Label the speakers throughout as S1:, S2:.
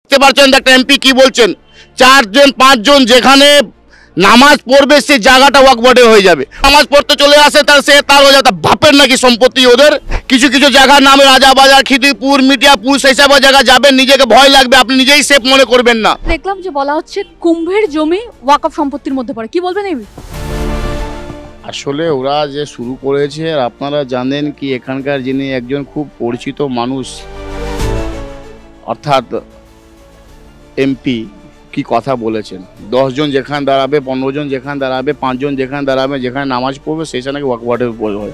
S1: দেখতে পাচ্ছেন একটা এমপি কি বলছেন, 4 জন 5 জন যেখানে নামাজ পড়বে সেই জায়গাটা ওয়াকফ বোর্ডে হয়ে যাবে। নামাজ পড়তে চলে আসে তার সে তার হয়ে যাবে, বাপের নাকি সম্পত্তি ওদের। কিছু কিছু জায়গার নামে রাজাবাজার, খিদিরপুর, মিটিয়াপুর, সেই সব জায়গা যাবেন, নিজেকে ভয় লাগবে, আপনি নিজেই সেফ মনে করবেন না।
S2: দেখলাম যে বলা হচ্ছে কুম্ভের জমি ওয়াকফ সম্পত্তির মধ্যে পড়ে, কি বলবেন এই?
S1: আসলে ওরা যে শুরু করেছে, আর আপনারা জানেন কি এখানকার যিনি একজন খুব পরিচিত মানুষ অর্থাৎ এমপি কি কথা বলেছেন, 10 জন যেখানে দাঁড়াবে, 15 জন যেখানে দাঁড়াবে, 5 জন যেখানে দাঁড়াবে, যেখানে নামাজ পড়বে সেইটা নাকি ওয়াকফ বোর্ডের উপর হয়।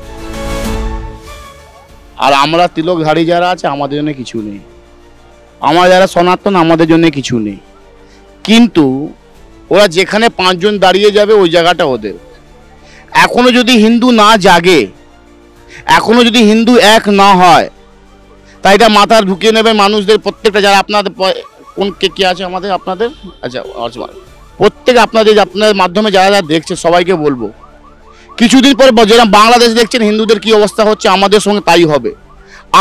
S1: আর আমরা তিলকধারী যারা আছে আমাদের জন্য কিছু নেই, আমরা যারা সনাতন আমাদের জন্য কিছু নেই। কিন্তু ওরা যেখানে 5 জন দাঁড়িয়ে যাবে ওই জায়গাটা ওদের। এখনো যদি হিন্দু না জাগে, এখনো যদি হিন্দু এক না হয়, তাই এটা মাথা ঢুকিয়ে নেবে মানুষদের। প্রত্যেকটা যারা আপনাদের কোন কে আছে আমাদের আপনাদের আচ্ছা প্রত্যেক আপনাদের মাধ্যমে যারা যারা দেখছে সবাইকে বলবো, কিছুদিন পরে যেরকম বাংলাদেশ দেখছেন হিন্দুদের কি অবস্থা হচ্ছে, আমাদের সঙ্গে তাই হবে।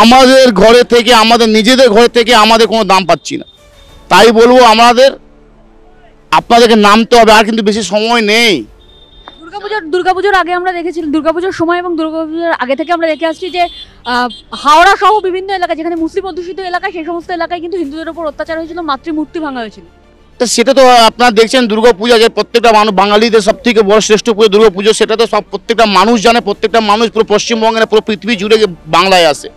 S1: আমাদের ঘরে থেকে, আমাদের নিজেদের ঘরে থেকে আমাদের কোনো দাম পাচ্ছি না। তাই বলবো আপনাদেরকে নামতে হবে, আর কিন্তু বেশি সময় নেই।
S2: দুর্গাপুজোর আগে আমরা দেখেছিলাম, দুর্গাপুজোর সময় এবং দুর্গাপুজোর আগে থেকে আমরা দেখে আসছি যে হাওড়া সহ বিভিন্ন এলাকা যেখানে মুসলিম অধ্যুষিত এলাকা, সেই সমস্ত এলাকায় কিন্তু হিন্দুদের উপর অত্যাচার হয়েছিল, মাতৃমূর্তি ভাঙা হয়েছিল।
S1: তো সেটা তো আপনারা দেখছেন দুর্গাপূজা, যে প্রত্যেকটা মানুষ, বাঙালিদের সব থেকে বড় শ্রেষ্ঠ পুজো দুর্গাপুজো, সেটা তো সব প্রত্যেকটা মানুষ জানে, প্রত্যেকটা মানুষ পুরো পশ্চিমবঙ্গের পুরো পৃথিবী জুড়ে বাংলায় আসে।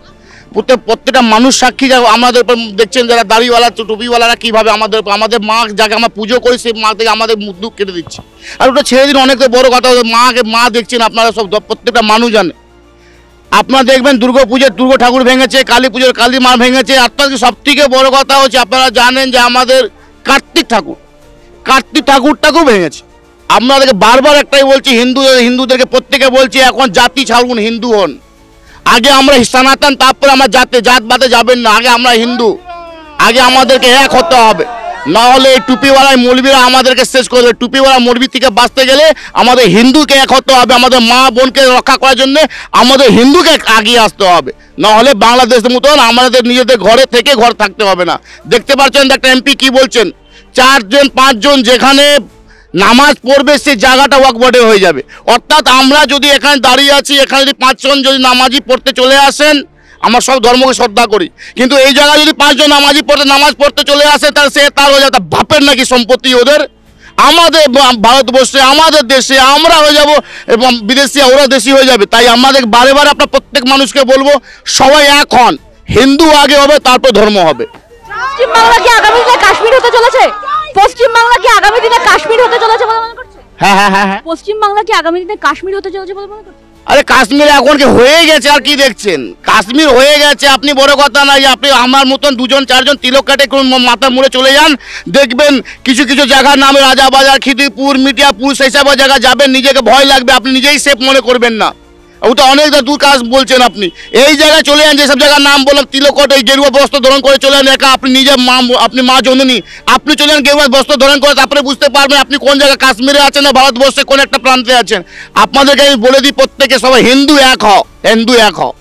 S1: প্রত্যেকটা মানুষ সাক্ষী, আমাদের দেখছেন যারা দাড়িওয়ালা টুপিওয়ালারা কীভাবে আমাদের মা যাকে আমরা পুজো করি সেই মা থেকে আমাদের মুখ দুঃখ কেটে দিচ্ছে। আর ওটা ছেড়ে দিন, অনেক বড় কথা, মা দেখছেন আপনারা সব, প্রত্যেকটা মানুষ জানে। আপনারা দেখবেন দুর্গাপুজোর দুর্গা ঠাকুর ভেঙেছে, কালী পুজোর কালী মা ভেঙেছে। আপনার সব থেকে বড় কথা হচ্ছে আপনারা জানেন যে আমাদের কার্তিক ঠাকুরটাকেও ভেঙেছে। আপনাদেরকে বারবার একটাই বলছি, হিন্দুদেরকে প্রত্যেকে বলছি, এখন জাতি ছাড়ুন, হিন্দু হন। আগে আমরা সনাতন, তারপরে আমরা জাতবাদে যাবেন না, আগে আমরা হিন্দু, আগে আমাদেরকে এক হতে হবে। না হলে এই টুপিওয়ালায় মৌলবীরা আমাদেরকে শেষ করে দেবে। টুপিওয়ালা মৌলবী থেকে বাঁচতে গেলে আমাদের হিন্দুকে এক হতে হবে, আমাদের মা বোনকে রক্ষা করার জন্য আমাদের হিন্দুকে আগিয়ে আসতে হবে। না হলে বাংলাদেশের মতন আমাদের নিজেদের ঘরে থেকে ঘর থাকতে হবে না। দেখতে পাচ্ছেন একটা এমপি কি বলছেন, 4 জন 5 জন যেখানে নামাজ পড়বে সেই জায়গাটা ওয়াকফ বোর্ডে হয়ে যাবে। অর্থাৎ আমরা যদি এখানে দাঁড়িয়ে আছি, এখানে যদি 5 জন যদি নামাজি পড়তে চলে আসেন, আমরা সব ধর্মকে শ্রদ্ধা করি, কিন্তু এই জায়গায় যদি 5 জন নামাজ পড়তে চলে আসে তার সে তার হয়ে যাবে, বাপের নাকি সম্পত্তি ওদের। আমাদের ভারতবর্ষে, আমাদের দেশে আমরা হয়ে যাব এবং বিদেশি ওরা দেশি হয়ে যাবে। তাই আমাদের বারে বারে আপনার প্রত্যেক মানুষকে বলবো, সবাই এক হন, হিন্দু আগে হবে তারপর ধর্ম হবে।
S2: পশ্চিমবাংলা কি আগামী দিনে কাশ্মীর হতে চলেছে? পশ্চিমবাংলা কি আগামী দিনে কাশ্মীর হতে চলেছে বলে মনে করছেন?
S1: হ্যাঁ।
S2: পশ্চিমবাংলা কি আগামী দিনে কাশ্মীর হতে চলেছে বলে মনে করছেন?
S1: আরে কাশ্মীর এখন কি হয়ে গেছে, আর কি দেখছেন? কাশ্মীর হয়ে গেছে, আপনি বড় কথা নাই, আপনি আমার মতন 2 জন 4 জন তিলক কাটে মাথা মুড়ে চলে যান, দেখবেন কিছু কিছু জায়গার নামে রাজাবাজার, খিদিরপুর, মিটিয়াপুর, সেই সব জায়গা যাবেন, নিজেকে ভয় লাগবে, আপনি নিজেই সেফ মনে করবেন না। ওটা অনেক দূর কাজ বলছেন আপনি। এই জায়গায় চলে যান, যেসব জায়গার নাম বললাম, তিলকট, এই গেরুয়া বস্ত্র ধারণ করে চলে যান একা, আপনি নিজে আপনি মা জননী, আপনি চলে যান গেরুয়া বস্ত্র ধারণ করে, তারপরে বুঝতে পারবেন আপনি কোন জায়গায় কাশ্মীরে আছেন না ভারতবর্ষে কোন একটা প্রান্তে আছেন। আপনাদেরকে আমি বলে দিই, প্রত্যেকে সবাই হিন্দু এক হও, হিন্দু এক হও।